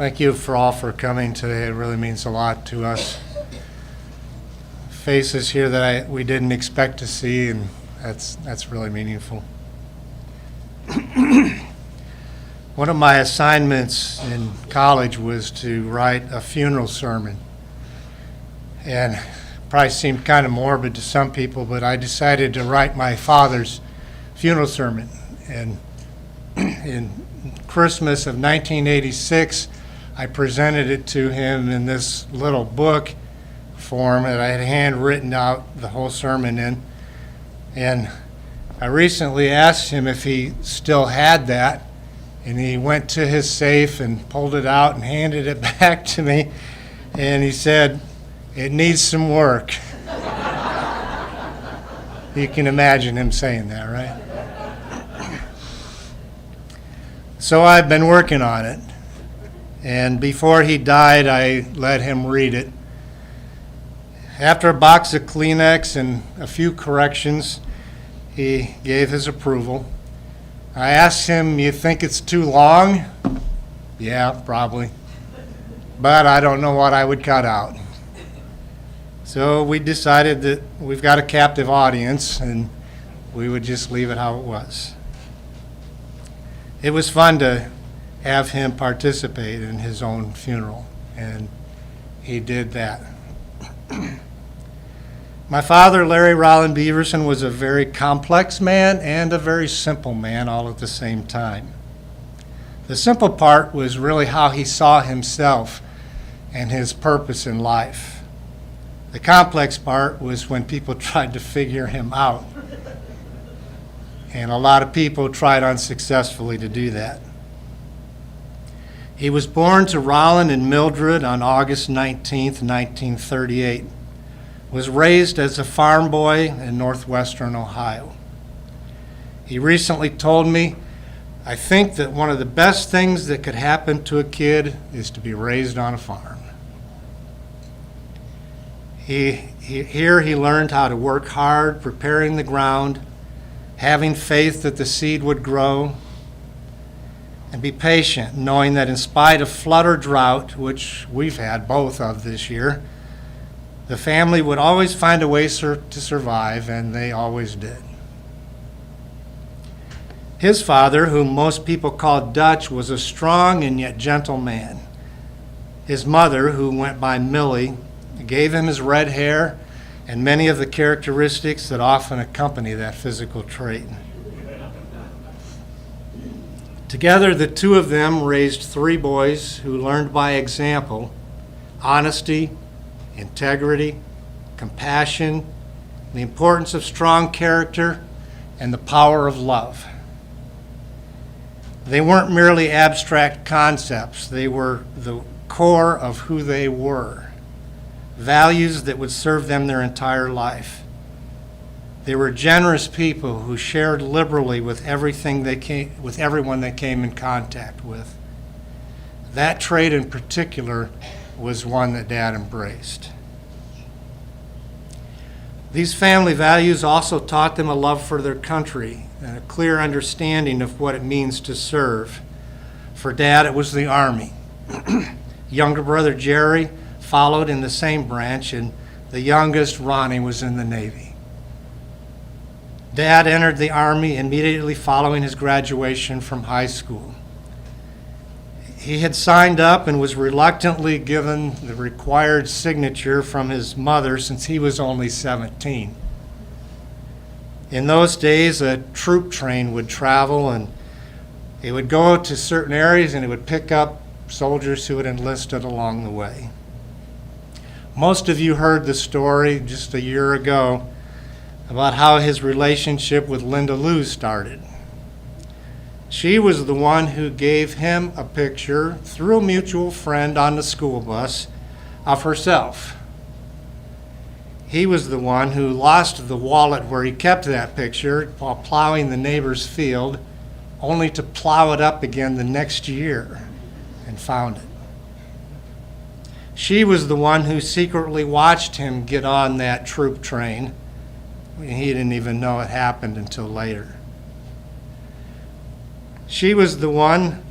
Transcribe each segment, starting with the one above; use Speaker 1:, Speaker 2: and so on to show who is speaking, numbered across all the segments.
Speaker 1: Thank you for all for coming today. It really means a lot to us. Faces here that we didn't expect to see, and that's really meaningful. One of my assignments in college was to write a funeral sermon. And probably seemed kind of morbid to some people, but I decided to write my father's funeral sermon. And in Christmas of 1986, I presented it to him in this little book form that I had handwritten out the whole sermon in. And I recently asked him if he still had that, and he went to his safe and pulled it out and handed it back to me, and he said, "It needs some work." You can imagine him saying that, right? So I've been working on it, and before he died, I let him read it. After a box of Kleenex and a few corrections, he gave his approval. I asked him, "You think it's too long?" "Yeah, probably. But I don't know what I would cut out." So we decided that we've got a captive audience, and we would just leave it how it was. It was fun to have him participate in his own funeral, and he did that. My father, Larry Rollin Beaverson, was a very complex man and a very simple man all at the same time. The simple part was really how he saw himself and his purpose in life. The complex part was when people tried to figure him out. And a lot of people tried unsuccessfully to do that. He was born to Rollin and Mildred on August 19th, 1938. Was raised as a farm boy in northwestern Ohio. He recently told me, "I think that one of the best things that could happen to a kid is to be raised on a farm." Here he learned how to work hard, preparing the ground, having faith that the seed would grow, and be patient, knowing that in spite of flood or drought, which we've had both of this year, the family would always find a way to survive, and they always did. His father, whom most people called Dutch, was a strong and yet gentle man. His mother, who went by Millie, gave him his red hair and many of the characteristics that often accompany that physical trait. Together, the two of them raised three boys who learned by example honesty, integrity, compassion, the importance of strong character, and the power of love. They weren't merely abstract concepts. They were the core of who they were, values that would serve them their entire life. They were generous people who shared liberally with everyone they came in contact with. That trait in particular was one that Dad embraced. These family values also taught them a love for their country and a clear understanding of what it means to serve. For Dad, it was the Army. Younger brother Jerry followed in the same branch, and the youngest, Ronnie, was in the Navy. Dad entered the Army immediately following his graduation from high school. He had signed up and was reluctantly given the required signature from his mother since he was only 17. In those days, a troop train would travel, and it would go to certain areas and it would pick up soldiers who had enlisted along the way. Most of you heard the story just a year ago about how his relationship with Linda Lou started. She was the one who gave him a picture through a mutual friend on the school bus of herself. He was the one who lost the wallet where he kept that picture while plowing the neighbor's field, only to plow it up again the next year and found it. She was the one who secretly watched him get on that troop train. He didn't even know it happened until later. She was the one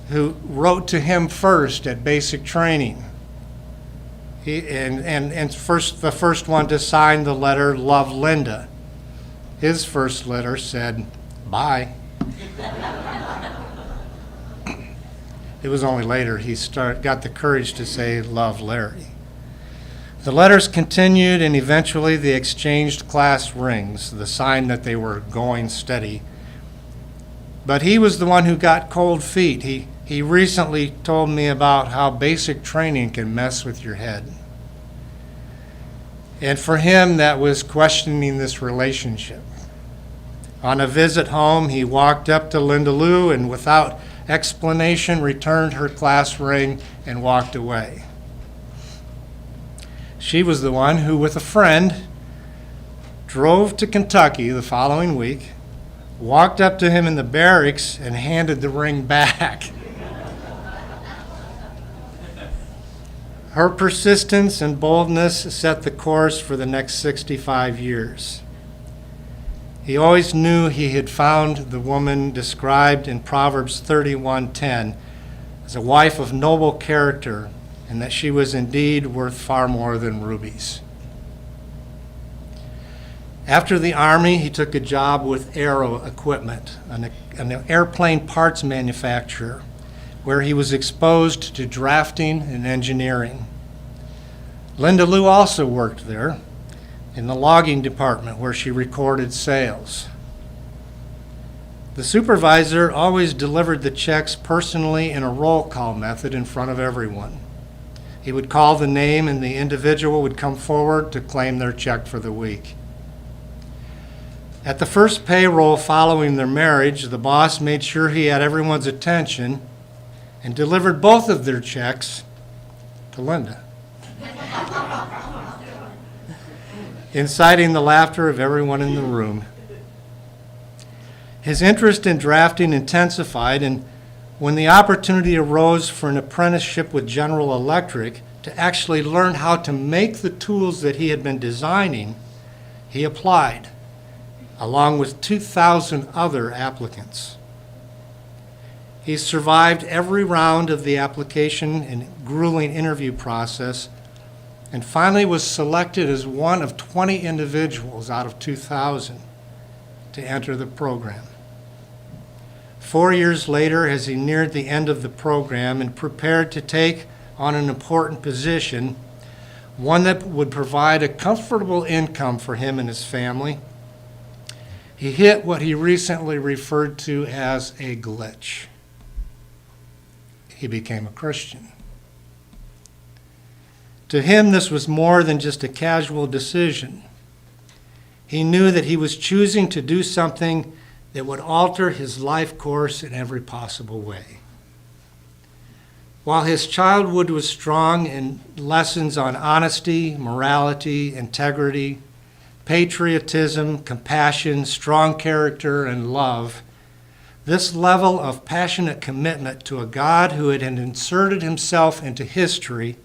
Speaker 1: who wrote to him first at basic training. The first one to sign the letter, Love, Linda. His first letter said, bye. It was only later he got the courage to say, Love, Larry. The letters continued, and eventually they exchanged class rings, the sign that they were going steady. But he was the one who got cold feet. He recently told me about how basic training can mess with your head. And for him, that was questioning this relationship. On a visit home, he walked up to Linda Lou and without explanation returned her class ring and walked away. She was the one who, with a friend, drove to Kentucky the following week, walked up to him in the barracks, and handed the ring back. Her persistence and boldness set the course for the next 65 years. He always knew he had found the woman described in Proverbs 31:10 as a wife of noble character, and that she was indeed worth far more than rubies. After the Army, he took a job with Aero Equipment, an airplane parts manufacturer, where he was exposed to drafting and engineering. Linda Lou also worked there in the logging department where she recorded sales. The supervisor always delivered the checks personally in a roll call method in front of everyone. He would call the name and the individual would come forward to claim their check for the week. At the first payroll following their marriage, the boss made sure he had everyone's attention and delivered both of their checks to Linda, inciting the laughter of everyone in the room. His interest in drafting intensified, and when the opportunity arose for an apprenticeship with General Electric to actually learn how to make the tools that he had been designing, he applied, along with 2,000 other applicants. He survived every round of the application and grueling interview process, and finally was selected as one of 20 individuals out of 2,000 to enter the program. 4 years later, as he neared the end of the program and prepared to take on an important position, one that would provide a comfortable income for him and his family, he hit what he recently referred to as a glitch. He became a Christian. To him, this was more than just a casual decision. He knew that he was choosing to do something that would alter his life course in every possible way. While his childhood was strong in lessons on honesty, morality, integrity, patriotism, compassion, strong character, and love, this level of passionate commitment to a God who had inserted himself into history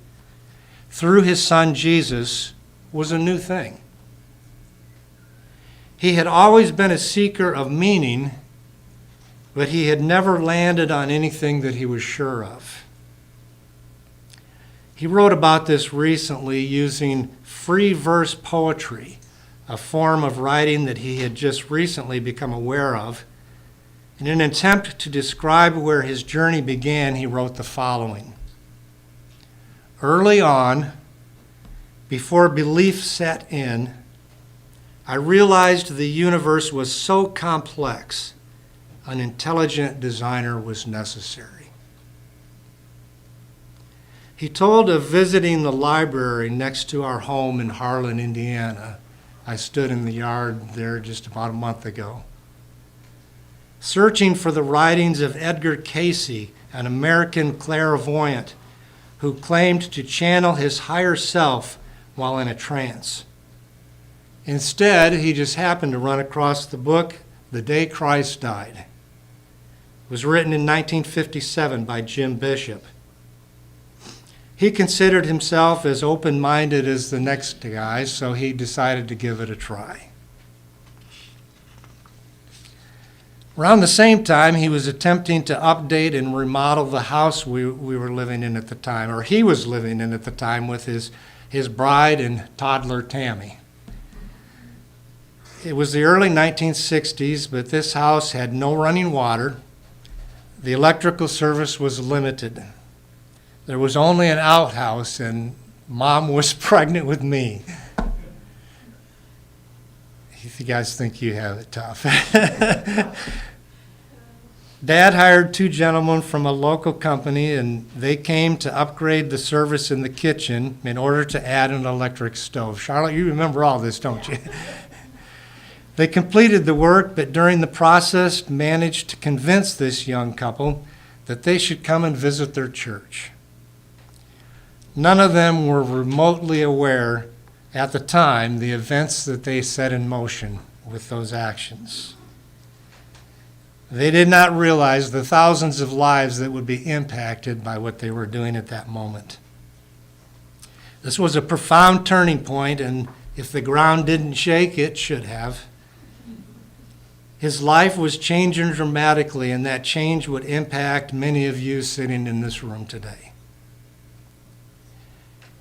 Speaker 1: through his son Jesus was a new thing. He had always been a seeker of meaning, but he had never landed on anything that he was sure of. He wrote about this recently using free verse poetry, a form of writing that he had just recently become aware of. In an attempt to describe where his journey began, he wrote the following. Early on, before belief set in, I realized the universe was so complex, an intelligent designer was necessary. He told of visiting the library next to our home in Harlan, Indiana. I stood in the yard there just about a month ago, searching for the writings of Edgar Cayce, an American clairvoyant who claimed to channel his higher self while in a trance. Instead, he just happened to run across the book, The Day Christ Died. It was written in 1957 by Jim Bishop. He considered himself as open-minded as the next guy, so he decided to give it a try. Around the same time, he was attempting to update and remodel the house we were living in at the time, or he was living in at the time with his bride and toddler Tammy. It was the early 1960s, but this house had no running water. The electrical service was limited. There was only an outhouse, and Mom was pregnant with me. You guys think you have it tough. Dad hired two gentlemen from a local company, and they came to upgrade the service in the kitchen in order to add an electric stove. Charlotte, you remember all this, don't you? They completed the work, but during the process managed to convince this young couple that they should come and visit their church. None of them were remotely aware at the time the events that they set in motion with those actions. They did not realize the thousands of lives that would be impacted by what they were doing at that moment. This was a profound turning point, and if the ground didn't shake, it should have. His life was changing dramatically, and that change would impact many of you sitting in this room today.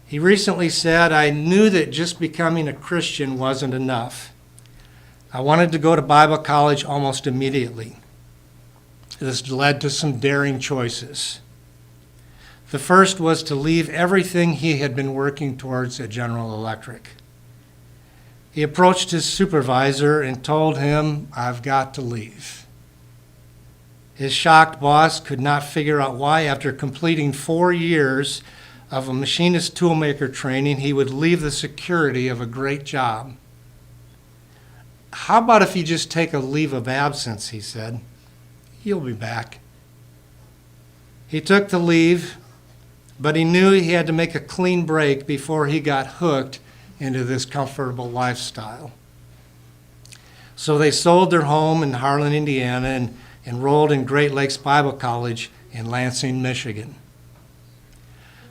Speaker 1: He recently said, "I knew that just becoming a Christian wasn't enough. I wanted to go to Bible college almost immediately. This led to some daring choices. The first was to leave everything he had been working towards at General Electric. He approached his supervisor and told him, 'I've got to leave.' His shocked boss could not figure out why, after completing 4 years of a machinist toolmaker training, he would leave the security of a great job. 'How about if you just take a leave of absence?' he said. 'You'll be back.' He took the leave, but he knew he had to make a clean break before he got hooked into this comfortable lifestyle. So they sold their home in Harlan, Indiana, and enrolled in Great Lakes Bible College in Lansing, Michigan.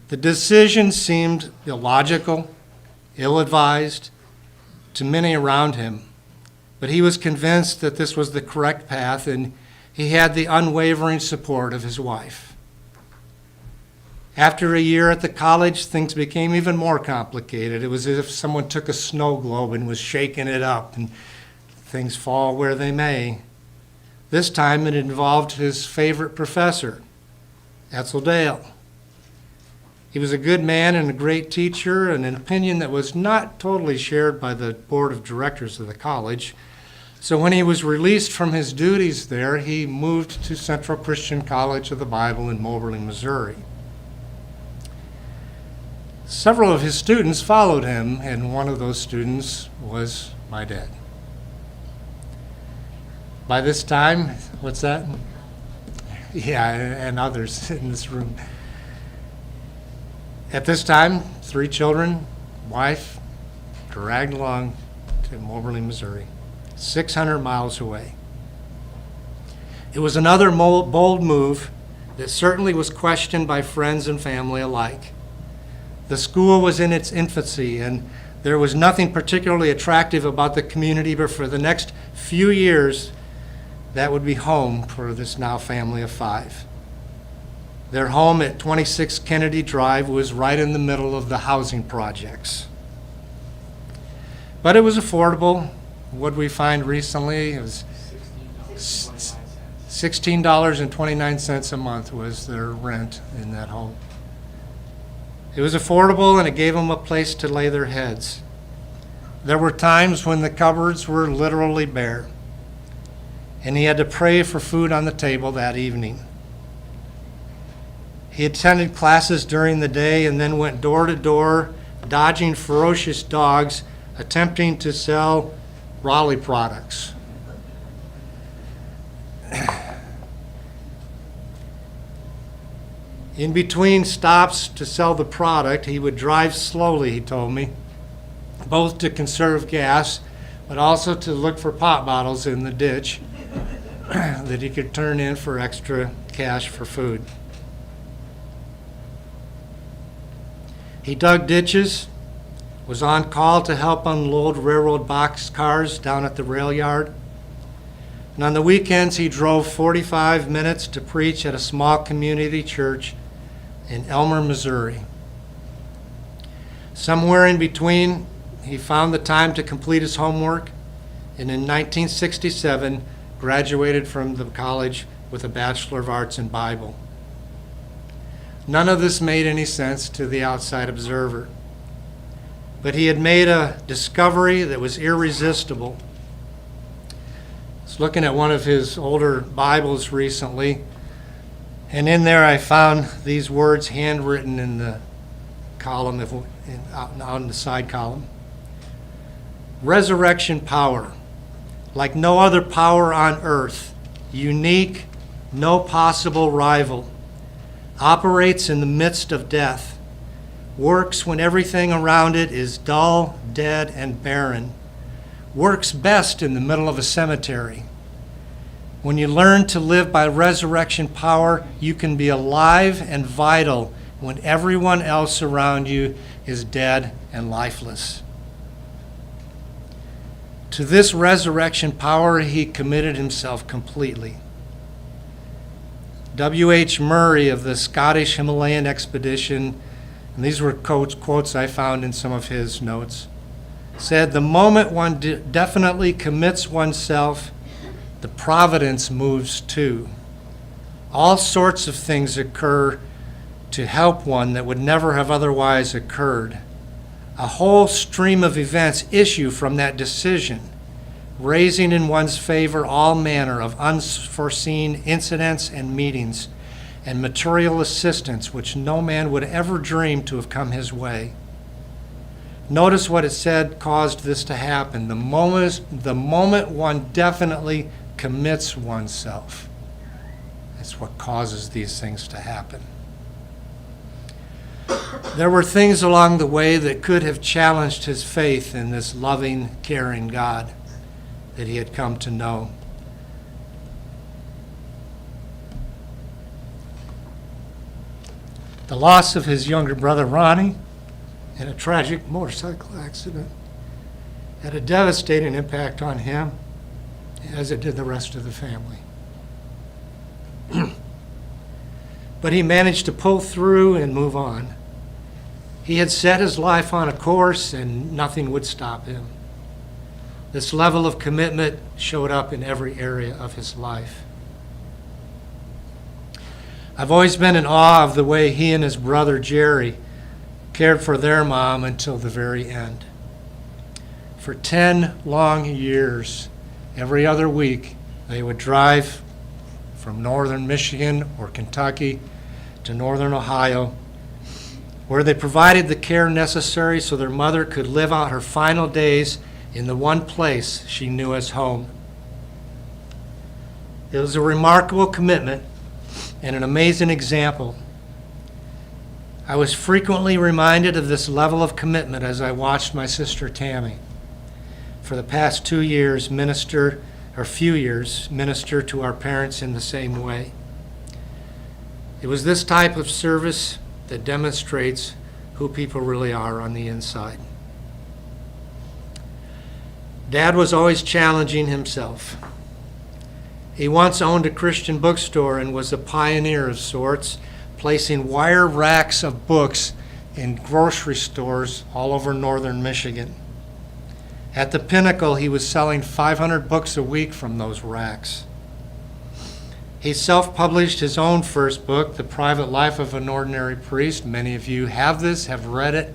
Speaker 1: The decision seemed illogical, ill-advised to many around him, but he was convinced that this was the correct path, and he had the unwavering support of his wife. After a year at the college, things became even more complicated. It was as if someone took a snow globe and was shaking it up, and things fall where they may. This time it involved his favorite professor, Etzel Dale. He was a good man and a great teacher, and an opinion that was not totally shared by the board of directors of the college. So when he was released from his duties there, he moved to Central Christian College of the Bible in Moberly, Missouri. Several of his students followed him, and one of those students was my dad. By this time, what's that? Yeah, and others in this room. At this time, 3 children, wife, dragged along to Moberly, Missouri, 600 miles away. It was another bold move that certainly was questioned by friends and family alike. The school was in its infancy, and there was nothing particularly attractive about the community, but for the next few years, that would be home for this now family of 5. Their home at 26 Kennedy Drive was right in the middle of the housing projects. But it was affordable. What we find recently, it was $16.29 a month was their rent in that home. It was affordable, and it gave them a place to lay their heads. There were times when the cupboards were literally bare, and he had to pray for food on the table that evening. He attended classes during the day and then went door to door, dodging ferocious dogs, attempting to sell Raleigh products. In between stops to sell the product, he would drive slowly, he told me, both to conserve gas, but also to look for pop bottles in the ditch that he could turn in for extra cash for food. He dug ditches, was on call to help unload railroad box cars down at the rail yard. And on the weekends, he drove 45 minutes to preach at a small community church in Elmer, Missouri. Somewhere in between, he found the time to complete his homework, and in 1967, graduated from the college with a Bachelor of Arts in Bible. None of this made any sense to the outside observer, but he had made a discovery that was irresistible. I was looking at one of his older Bibles recently, and in there I found these words handwritten in the column, on the side column. Resurrection power, like no other power on earth, unique, no possible rival, operates in the midst of death, works when everything around it is dull, dead, and barren, works best in the middle of a cemetery. When you learn to live by resurrection power, you can be alive and vital when everyone else around you is dead and lifeless. To this resurrection power, he committed himself completely. W.H. Murray of the Scottish Himalayan expedition, and these were quotes I found in some of his notes, said, "The moment one definitely commits oneself, the providence moves too. All sorts of things occur to help one that would never have otherwise occurred. A whole stream of events issue from that decision, raising in one's favor all manner of unforeseen incidents and meetings and material assistance which no man would ever dream to have come his way." Notice what it said caused this to happen. The moment one definitely commits oneself. That's what causes these things to happen. There were things along the way that could have challenged his faith in this loving, caring God that he had come to know. The loss of his younger brother Ronnie in a tragic motorcycle accident had a devastating impact on him, as it did the rest of the family. But he managed to pull through and move on. He had set his life on a course and nothing would stop him. This level of commitment showed up in every area of his life. I've always been in awe of the way he and his brother Jerry cared for their mom until the very end. For 10 long years, every other week, they would drive from northern Michigan or Kentucky to northern Ohio, where they provided the care necessary so their mother could live out her final days in the one place she knew as home. It was a remarkable commitment and an amazing example. I was frequently reminded of this level of commitment as I watched my sister Tammy for the past 2 years minister to our parents in the same way. It was this type of service that demonstrates who people really are on the inside. Dad was always challenging himself. He once owned a Christian bookstore and was a pioneer of sorts, placing wire racks of books in grocery stores all over northern Michigan. At the pinnacle, he was selling 500 books a week from those racks. He self-published his own first book, The Private Life of an Ordinary Priest. Many of you have this, have read it.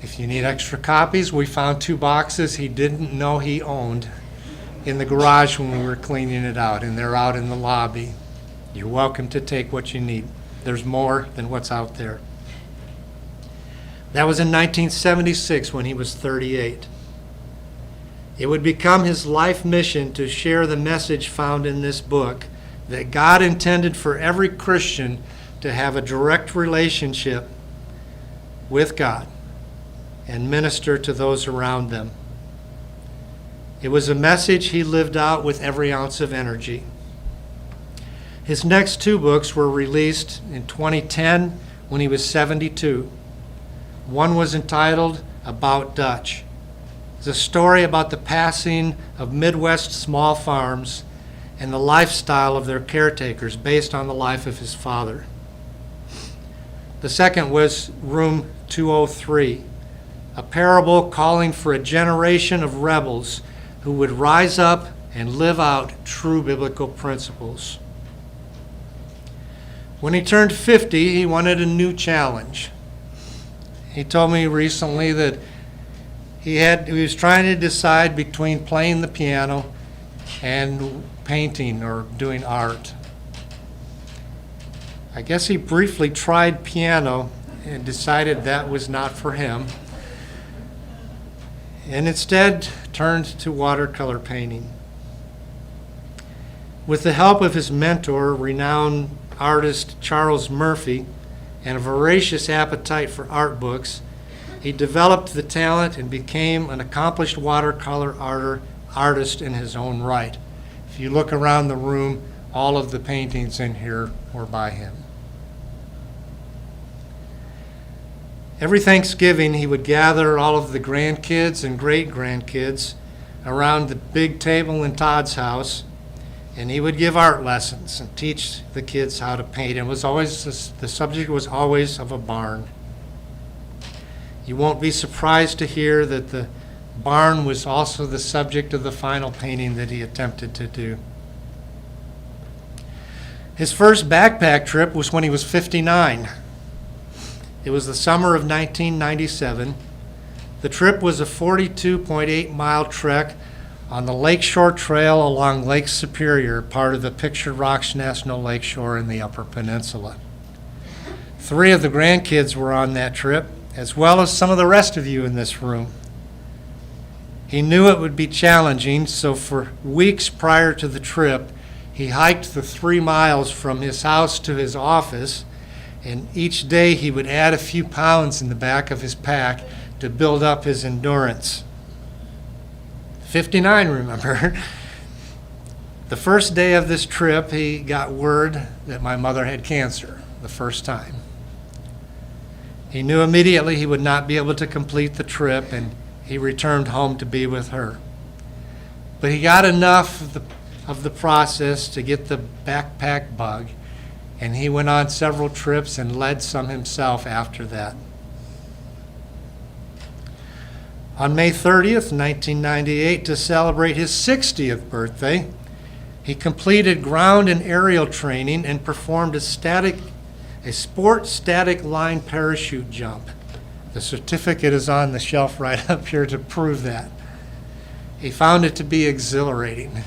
Speaker 1: If you need extra copies, we found 2 boxes he didn't know he owned in the garage when we were cleaning it out, and they're out in the lobby. You're welcome to take what you need. There's more than what's out there. That was in 1976 when he was 38. It would become his life mission to share the message found in this book that God intended for every Christian to have a direct relationship with God and minister to those around them. It was a message he lived out with every ounce of energy. His next 2 books were released in 2010 when he was 72. One was entitled About Dutch. It's a story about the passing of Midwest small farms and the lifestyle of their caretakers based on the life of his father. The second was Room 203, a parable calling for a generation of rebels who would rise up and live out true biblical principles. When he turned 50, he wanted a new challenge. He told me recently that he was trying to decide between playing the piano and painting or doing art. I guess he briefly tried piano and decided that was not for him, and instead turned to watercolor painting. With the help of his mentor, renowned artist Charles Murphy, and a voracious appetite for art books, he developed the talent and became an accomplished watercolor artist in his own right. If you look around the room, all of the paintings in here were by him. Every Thanksgiving, he would gather all of the grandkids and great-grandkids around the big table in Todd's house, and he would give art lessons and teach the kids how to paint. It was always, the subject was always of a barn. You won't be surprised to hear that the barn was also the subject of the final painting that he attempted to do. His first backpack trip was when he was 59. It was the summer of 1997. The trip was a 42.8-mile trek on the Lakeshore Trail along Lake Superior, part of the Pictured Rocks National Lakeshore in the Upper Peninsula. 3 of the grandkids were on that trip, as well as some of the rest of you in this room. He knew it would be challenging, so for weeks prior to the trip, he hiked the 3 miles from his house to his office, and each day he would add a few pounds in the back of his pack to build up his endurance. 59, remember? The first day of this trip, he got word that my mother had cancer, the first time. He knew immediately he would not be able to complete the trip, and he returned home to be with her. But he got enough of the process to get the backpack bug, and he went on several trips and led some himself after that. On May 30th, 1998, to celebrate his 60th birthday, he completed ground and aerial training and performed a sport static line parachute jump. The certificate is on the shelf right up here to prove that. He found it to be exhilarating.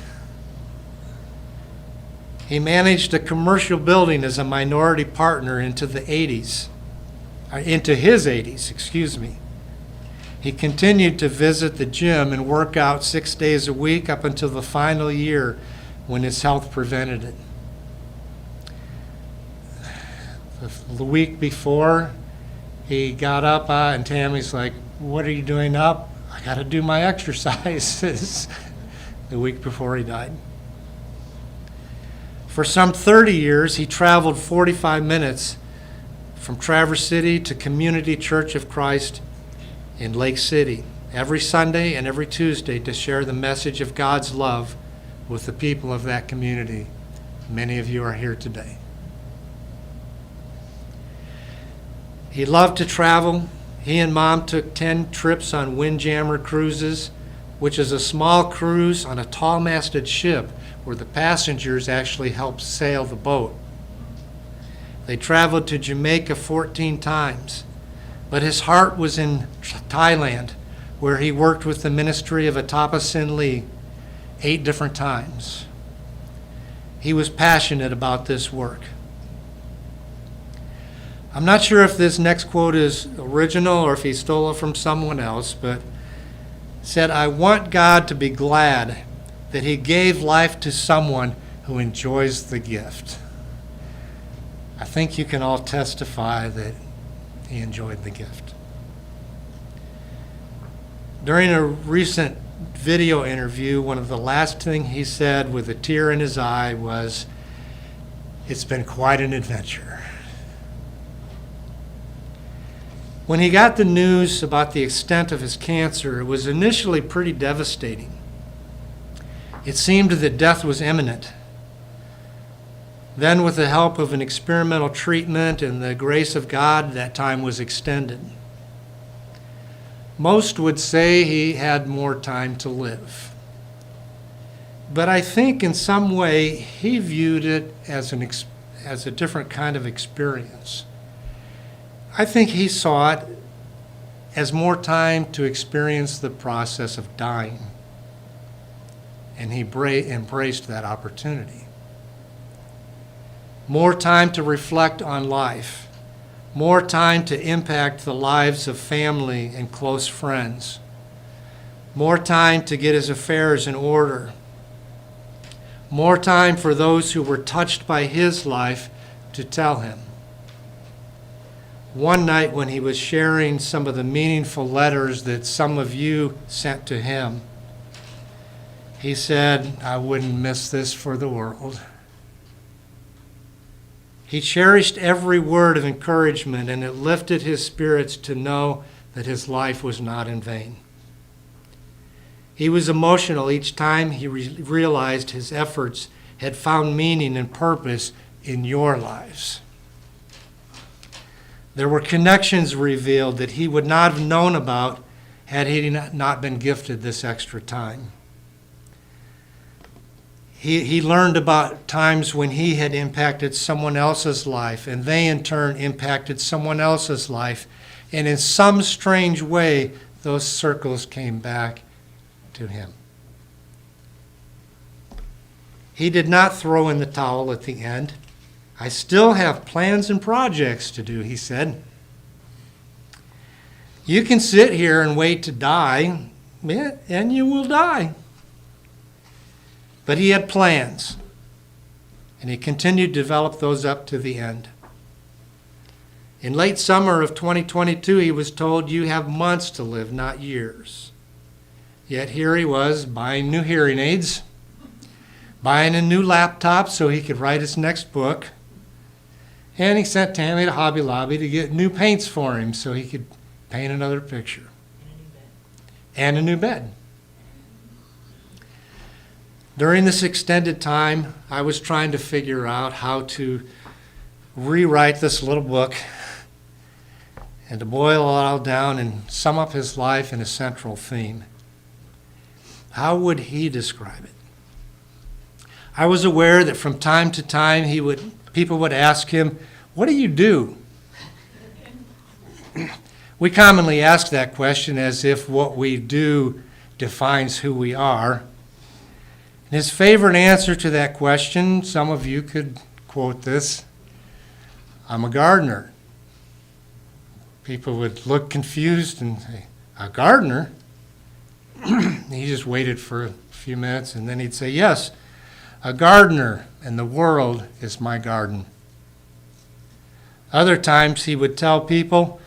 Speaker 1: He managed a commercial building as a minority partner into his 80s. He continued to visit the gym and work out 6 days a week up until the final year when his health prevented it. The week before, he got up and Tammy's like, "What are you doing up?" "I got to do my exercises." The week before he died. For some 30 years, he traveled 45 minutes from Traverse City to Community Church of Christ in Lake City every Sunday and every Tuesday to share the message of God's love with the people of that community. Many of you are here today. He loved to travel. He and Mom took 10 trips on Windjammer cruises, which is a small cruise on a tall-masted ship where the passengers actually help sail the boat. They traveled to Jamaica 14 times, but his heart was in Thailand, where he worked with the ministry of Atapa Sin Lee 8 different times. He was passionate about this work. I'm not sure if this next quote is original or if he stole it from someone else, but said, "I want God to be glad that he gave life to someone who enjoys the gift." I think you can all testify that he enjoyed the gift. During a recent video interview, one of the last things he said with a tear in his eye was, "It's been quite an adventure." When he got the news about the extent of his cancer, it was initially pretty devastating. It seemed that death was imminent, Then, with the help of an experimental treatment and the grace of God, that time was extended. Most would say he had more time to live. But I think in some way he viewed it as a different kind of experience. I think he saw it as more time to experience the process of dying. And he embraced that opportunity. More time to reflect on life. More time to impact the lives of family and close friends. More time to get his affairs in order. More time for those who were touched by his life to tell him. One night when he was sharing some of the meaningful letters that some of you sent to him, he said, "I wouldn't miss this for the world." He cherished every word of encouragement, and it lifted his spirits to know that his life was not in vain. He was emotional each time he realized his efforts had found meaning and purpose in your lives. There were connections revealed that he would not have known about had he not been gifted this extra time. He learned about times when he had impacted someone else's life, and they in turn impacted someone else's life. And in some strange way, those circles came back to him. He did not throw in the towel at the end. "I still have plans and projects to do," he said. "You can sit here and wait to die, and you will die." But he had plans, and he continued to develop those up to the end. In late summer of 2022, he was told, "You have months to live, not years." Yet here he was, buying new hearing aids, buying a new laptop so he could write his next book, and he sent Tammy to Hobby Lobby to get new paints for him so he could paint another picture. And a new bed. During this extended time, I was trying to figure out how to rewrite this little book and to boil it all down and sum up his life in a central theme. How would he describe it? I was aware that from time to time people would ask him, "What do you do?" We commonly ask that question as if what we do defines who we are. His favorite answer to that question, some of you could quote this, "I'm a gardener." People would look confused and say, "A gardener?" He just waited for a few minutes and then he'd say, "Yes, a gardener, and the world is my garden." Other times he would tell people,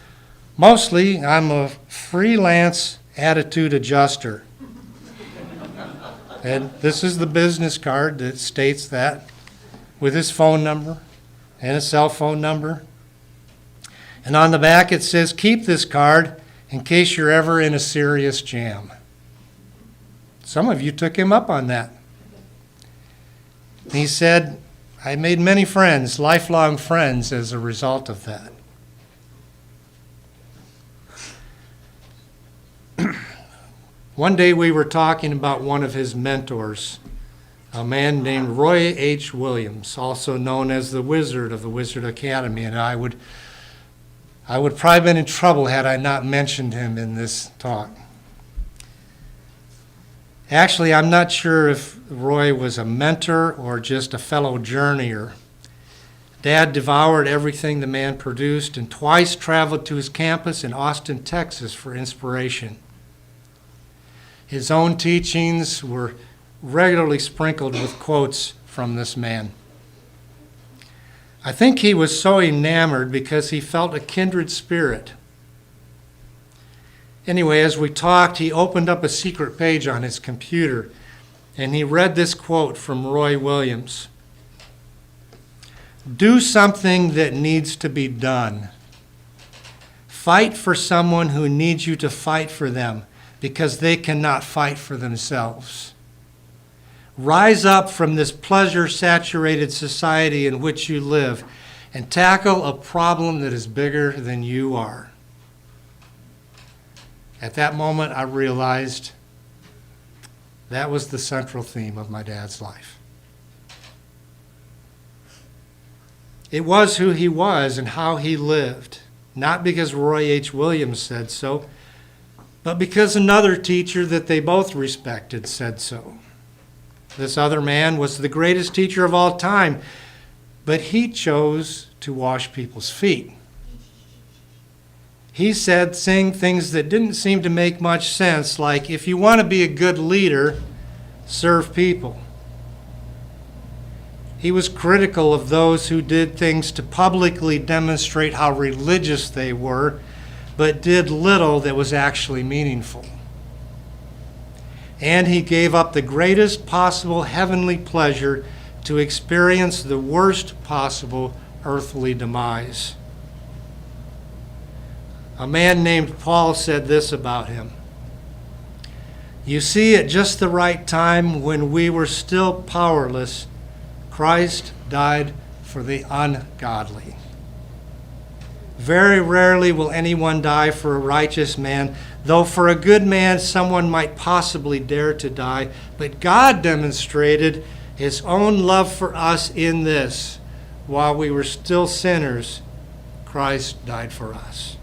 Speaker 1: "Mostly I'm a freelance attitude adjuster." And this is the business card that states that, with his phone number and a cell phone number. And on the back it says, "Keep this card in case you're ever in a serious jam." Some of you took him up on that. He said, "I made many friends, lifelong friends, as a result of that." One day we were talking about one of his mentors, a man named Roy H. Williams, also known as the Wizard of the Wizard Academy, and I would probably been in trouble had I not mentioned him in this talk. Actually, I'm not sure if Roy was a mentor or just a fellow journeyer. Dad devoured everything the man produced and twice traveled to his campus in Austin, Texas for inspiration. His own teachings were regularly sprinkled with quotes from this man. I think he was so enamored because he felt a kindred spirit. Anyway, as we talked, he opened up a secret page on his computer, and he read this quote from Roy Williams. "Do something that needs to be done. Fight for someone who needs you to fight for them, because they cannot fight for themselves. Rise up from this pleasure-saturated society in which you live and tackle a problem that is bigger than you are. At that moment, I realized that was the central theme of my dad's life. It was who he was and how he lived, not because Roy H. Williams said so, but because another teacher that they both respected said so. This other man was the greatest teacher of all time, but he chose to wash people's feet. He said, saying things that didn't seem to make much sense, like, if you want to be a good leader, serve people. He was critical of those who did things to publicly demonstrate how religious they were, but did little that was actually meaningful. And he gave up the greatest possible heavenly pleasure to experience the worst possible earthly demise. A man named Paul said this about him: "You see, at just the right time, when we were still powerless, Christ died for the ungodly." Very rarely will anyone die for a righteous man, though for a good man someone might possibly dare to die. But God demonstrated his own love for us in this: while we were still sinners, Christ died for us.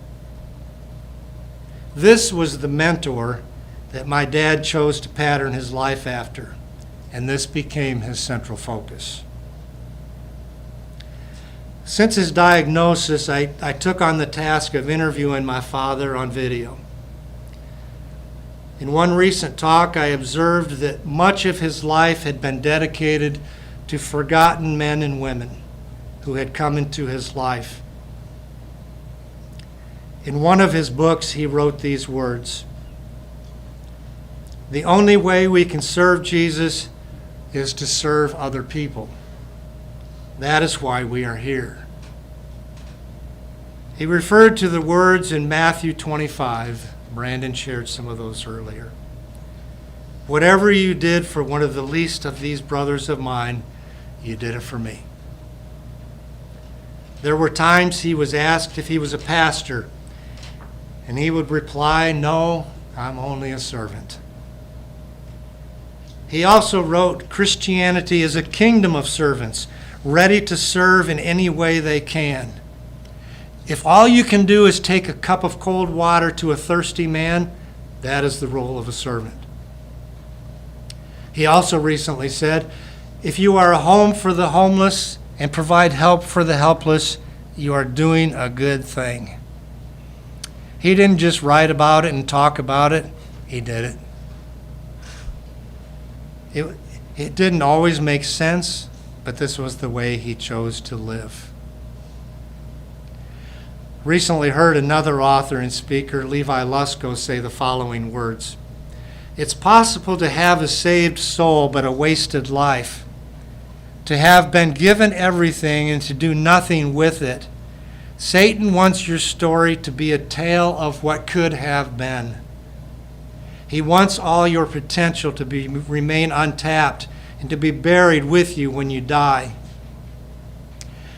Speaker 1: This was the mentor that my dad chose to pattern his life after, and this became his central focus. Since his diagnosis, I took on the task of interviewing my father on video. In one recent talk, I observed that much of his life had been dedicated to forgotten men and women who had come into his life. In one of his books, he wrote these words: "The only way we can serve Jesus is to serve other people. That is why we are here." He referred to the words in Matthew 25. Brandon shared some of those earlier. "Whatever you did for one of the least of these brothers of mine, you did it for me." There were times he was asked if he was a pastor, and he would reply, "No, I'm only a servant." He also wrote, "Christianity is a kingdom of servants, ready to serve in any way they can. If all you can do is take a cup of cold water to a thirsty man, that is the role of a servant." He also recently said, "If you are a home for the homeless and provide help for the helpless, you are doing a good thing." He didn't just write about it and talk about it, he did it. It didn't always make sense, but this was the way he chose to live. Recently heard another author and speaker, Levi Lusko, say the following words: "It's possible to have a saved soul but a wasted life, to have been given everything and to do nothing with it. Satan wants your story to be a tale of what could have been. He wants all your potential to remain untapped and to be buried with you when you die.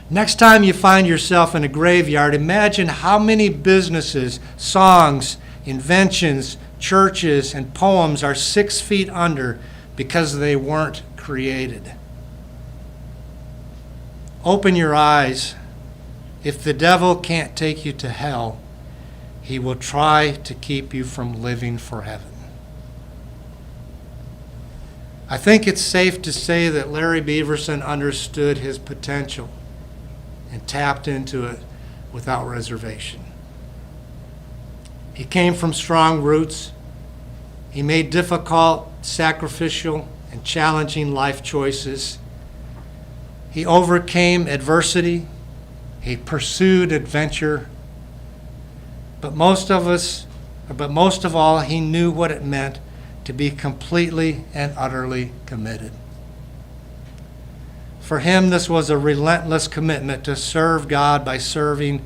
Speaker 1: Next time you find yourself in a graveyard, imagine how many businesses, songs, inventions, churches, and poems are 6 feet under because they weren't created. Open your eyes. If the devil can't take you to hell, he will try to keep you from living for heaven." I think it's safe to say that Larry Beaverson understood his potential and tapped into it without reservation. He came from strong roots. He made difficult, sacrificial, and challenging life choices. He overcame adversity. He pursued adventure. But most of all, he knew what it meant to be completely and utterly committed. For him, this was a relentless commitment to serve God by serving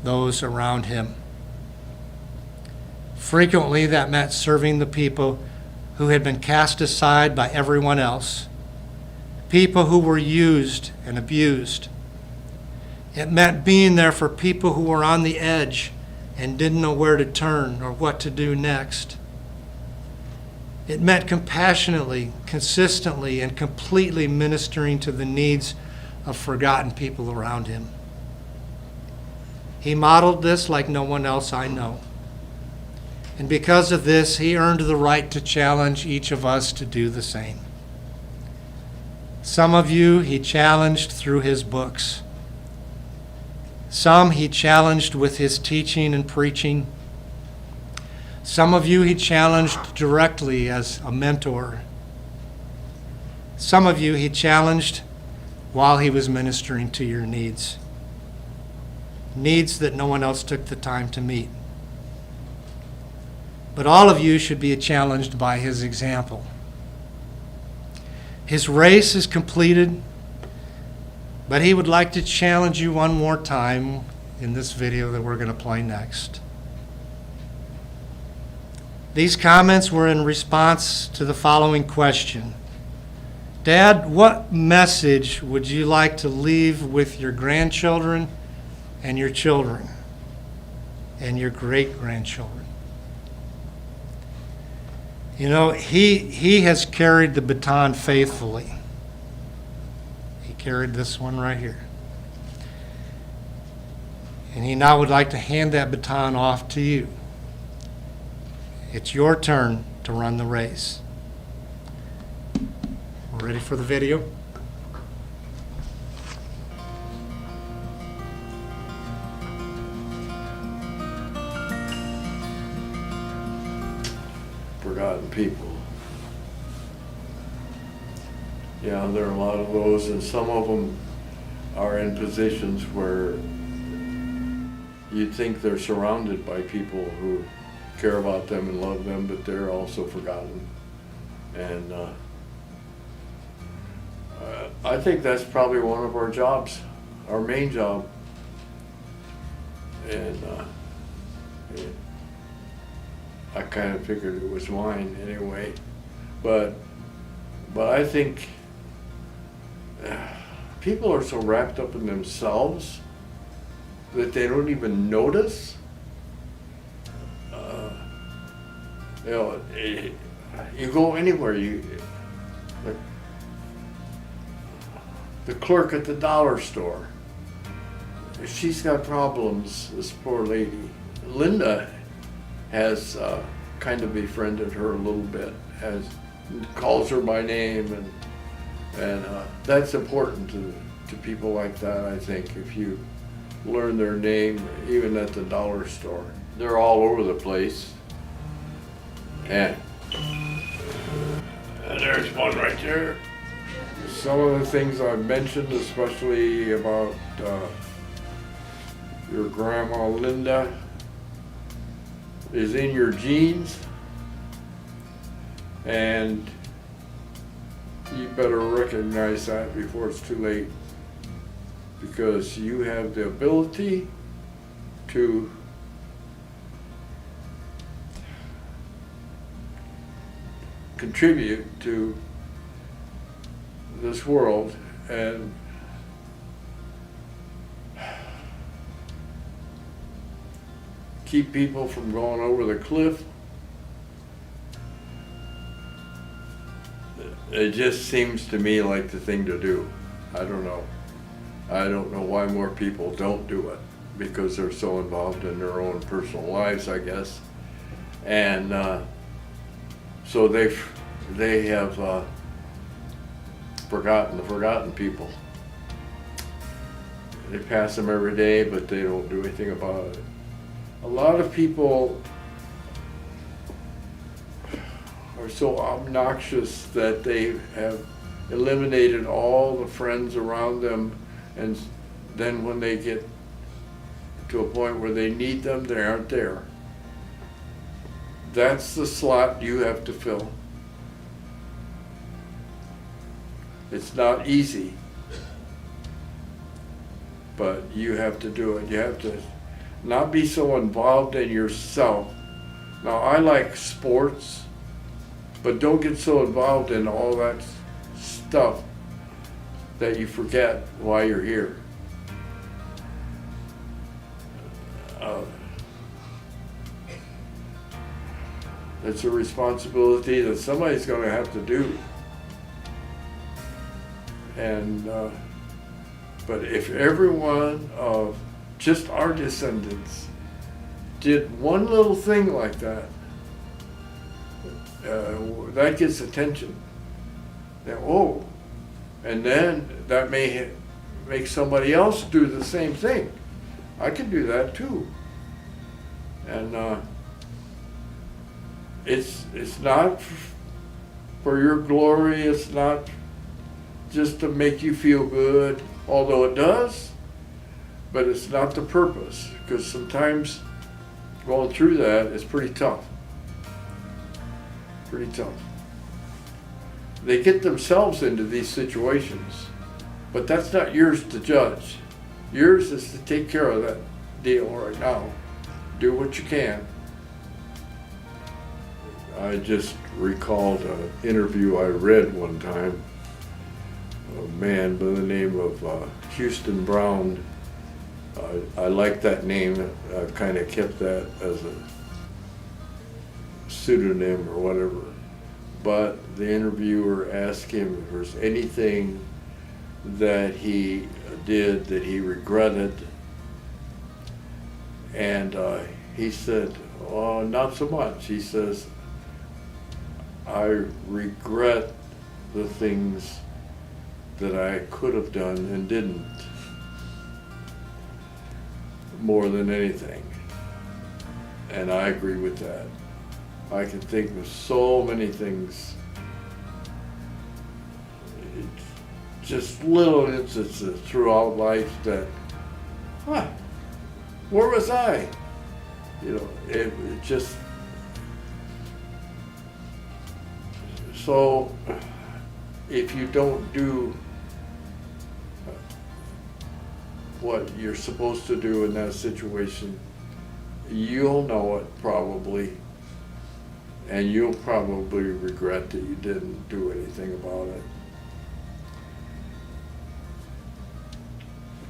Speaker 1: those around him. Frequently, that meant serving the people who had been cast aside by everyone else people who were used and abused. It meant being there for people who were on the edge and didn't know where to turn or what to do next. It meant compassionately, consistently, and completely ministering to the needs of forgotten people around him. He modeled this like no one else I know. And because of this, he earned the right to challenge each of us to do the same. Some of you he challenged through his books. Some he challenged with his teaching and preaching. Some of you he challenged directly as a mentor. Some of you he challenged while he was ministering to your needs. Needs that no one else took the time to meet. But all of you should be challenged by his example. His race is completed, but he would like to challenge you one more time in this video that we're going to play next. These comments were in response to the following question. Dad, what message would you like to leave with your grandchildren and your children and your great-grandchildren? You know, he has carried the baton faithfully. He carried this one right here. And he now would like to hand that baton off to you. It's your turn to run the race. We're ready for the video?
Speaker 2: Forgotten people. Yeah, there are a lot of those, and some of them are in positions where you'd think they're surrounded by people who care about them and love them, but they're also forgotten. And I think that's probably one of our jobs, our main job. And I kind of figured it was mine anyway, but I think people are so wrapped up in themselves that they don't even notice. You know, you go anywhere, like the clerk at the dollar store, she's got problems, this poor lady. Linda has kind of befriended her a little bit, calls her by name, and that's important to people like that, I think, if you learn their name, even at the dollar store. They're all over the place. And there's one right there. Some of the things I've mentioned, especially about your grandma Linda, is in your genes, and you better recognize that before it's too late, because you have the ability to contribute to this world and keep people from going over the cliff. It just seems to me like the thing to do. I don't know. I don't know why more people don't do it, because they're so involved in their own personal lives, I guess. And so they have forgotten the forgotten people. They pass them every day, but they don't do anything about it. A lot of people are so obnoxious that they have eliminated all the friends around them, and then when they get to a point where they need them, they aren't there. That's the slot you have to fill. It's not easy, but you have to do it. You have to not be so involved in yourself. Now, I like sports, but don't get so involved in all that stuff that you forget why you're here. It's a responsibility that somebody's going to have to do. And but if everyone of just our descendants did one little thing like that, that gets attention. Then, oh, and then that may make somebody else do the same thing. I can do that too. And it's not for your glory. It's not just to make you feel good, although it does, but it's not the purpose, because sometimes going through that is pretty tough. Pretty tough. They get themselves into these situations, but that's not yours to judge. Yours is to take care of that deal right now. Do what you can. I just recalled an interview I read one time. A man by the name of Houston Brown. I like that name. I kind of kept that as a pseudonym or whatever. But the interviewer asked him if there's anything that he did that he regretted. And he said, oh, not so much. He says, I regret the things that I could have done and didn't, more than anything. And I agree with that. I can think of so many things, just little instances throughout life that, where was I? You know, it just, so if you don't do what you're supposed to do in that situation, you'll know it probably, and you'll probably regret that you didn't do anything about it.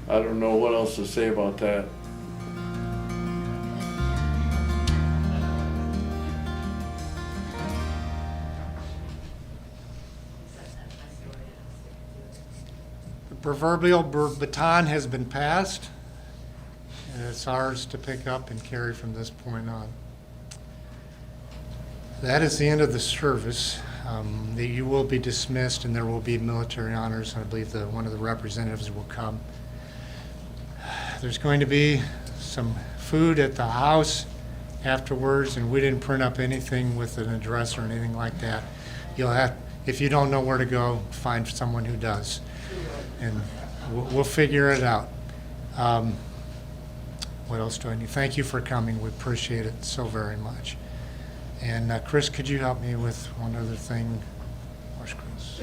Speaker 2: I don't know what else to say about that.
Speaker 1: The proverbial baton has been passed, and it's ours to pick up and carry from this point on. That is the end of the service. You will be dismissed, and there will be military honors, and I believe one of the representatives will come. There's going to be some food at the house afterwards, and we didn't print up anything with an address or anything like that. You'll have, if you don't know where to go, find someone who does, and we'll figure it out. What else do I need? Thank you for coming. We appreciate it so very much. And Chris, could you help me with one other thing? Where's Chris?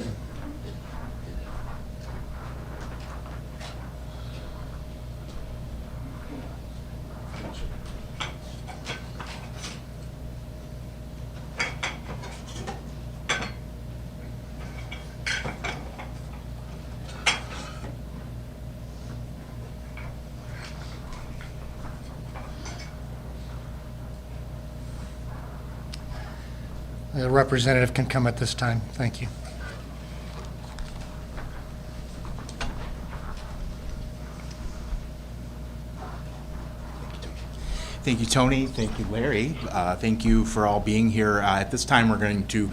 Speaker 1: The representative can come at this time. Thank you.
Speaker 3: Thank you, Tony. Thank you, Larry. Thank you for all being here. At this time, we're going to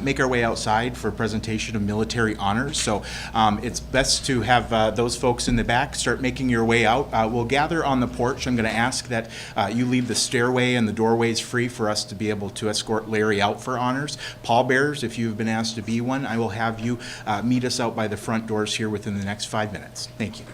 Speaker 3: make our way outside for a presentation of military honors. So it's best to have those folks in the back start making your way out. We'll gather on the porch. I'm going to ask that you leave the stairway and the doorways free for us to be able to escort Larry out for honors. Pallbearers, if you've been asked to be one, I will have you meet us out by the front doors here within the next 5 minutes. Thank you.